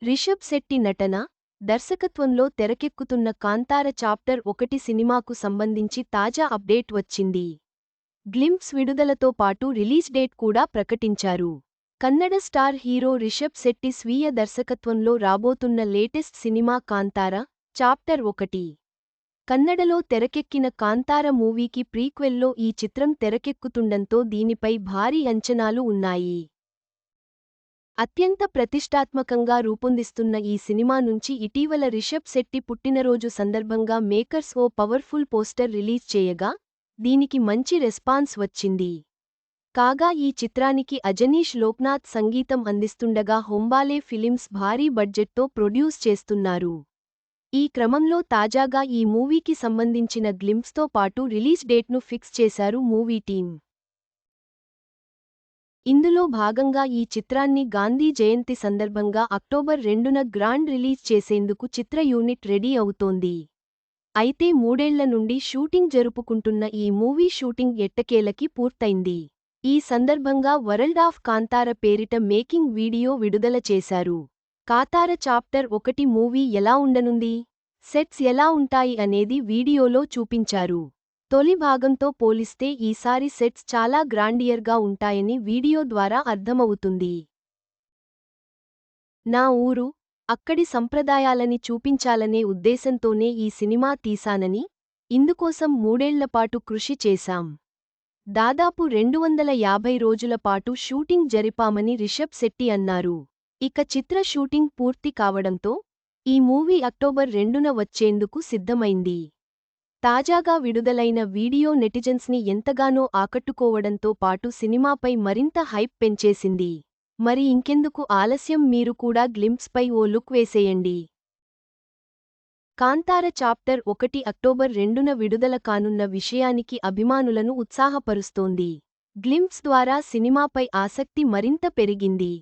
రిషబ్ శెట్టి నటన, దర్శకత్వంలో తెరకెక్కుతున్న కాంతార చాప్టర్ 1 సినిమాకు సంబంధించి తాజా అప్డేట్ వచ్చింది. గ్లింప్స్ విడుదలతో పాటు రిలీజ్ డేట్ కూడా ప్రకటించారు. కన్నడ స్టార్ హీరో రిషబ్ శెట్టి స్వీయ దర్శకత్వంలో రాబోతున్న లేటెస్ట్ సినిమా కాంతార, చాప్టర్ 1. కన్నడలో తెరకెక్కిన కాంతార మూవీకి ప్రీక్వెల్లో ఈ చిత్రం తెరకెక్కుతుండంతో దీనిపై భారీ అంచనాలు ఉన్నాయి. అత్యంత ప్రతిష్టాత్మకంగా రూపొందిస్తున్న ఈ సినిమా నుంచి ఇటీవల రిషబ్ శెట్టి పుట్టినరోజు సందర్భంగా మేకర్స్ ఓ పవర్ఫుల్ పోస్టర్ రిలీజ్ చేయగా, దీనికి మంచి రెస్పాన్స్ వచ్చింది. కాగా ఈ చిత్రానికి అజనీష్ లోక్నాథ్ సంగీతం అందిస్తుండగా హొంబాలే ఫిలిమ్స్ భారీ బడ్జెట్తో ప్రొడ్యూస్ చేస్తున్నారు. ఈ క్రమంలో తాజాగా ఈ మూవీకి సంబంధించిన గ్లింప్స్తో పాటు రిలీజ్ డేట్ను ఫిక్స్ చేశారు మూవీ టీం. ఇందులో భాగంగా ఈ చిత్రాన్ని గాంధీ జయంతి సందర్భంగా అక్టోబర్ 2న గ్రాండ్ రిలీజ్ చేసేందుకు చిత్ర యూనిట్ రెడీ అవుతోంది. అయితే 3 ఏళ్ల నుండి షూటింగ్ జరుపుకుంటున్న ఈ మూవీ షూటింగ్ ఎట్టకేలకి పూర్తైంది. ఈ సందర్భంగా వరల్డ్ ఆఫ్ కాంతార పేరిట మేకింగ్ వీడియో విడుదల చేశారు. కాంతార చాప్టర్ 1 మూవీ ఎలా ఉండనుంది, సెట్స్ ఎలా ఉంటాయి అనేది వీడియోలో చూపించారు. తొలి భాగంతో పోలిస్తే ఈసారి సెట్స్ చాలా గ్రాండియర్గా ఉంటాయని వీడియో ద్వారా అర్థమవుతుంది. నా ఊరు, అక్కడి సంప్రదాయాలని చూపించాలనే ఉద్దేశంతోనే ఈ సినిమా తీశానని, ఇందుకోసం 3 ఏళ్లపాటు కృషి చేశాం. దాదాపు 250 రోజుల పాటు షూటింగ్ జరిపామని రిషబ్ శెట్టి అన్నారు. ఇక చిత్ర షూటింగ్ పూర్తి కావడంతో ఈ మూవీ అక్టోబర్ 2న వచ్చేందుకు సిద్ధమైంది. తాజాగా విడుదలైన వీడియో నెటిజన్స్ని ఎంతగానో ఆకట్టుకోవడంతో పాటు సినిమాపై మరింత హైప్ పెంచేసింది. మరి ఇంకెందుకు ఆలస్యం, మీరు కూడా గ్లింప్స్పై ఓ లుక్ వేసేయండి. కాంతార చాప్టర్ 1 అక్టోబర్ 2న విడుదల కానున్న విషయానికి అభిమానులను ఉత్సాహపరుస్తోంది. గ్లింప్స్ ద్వారా సినిమాపై ఆసక్తి మరింత పెరిగింది.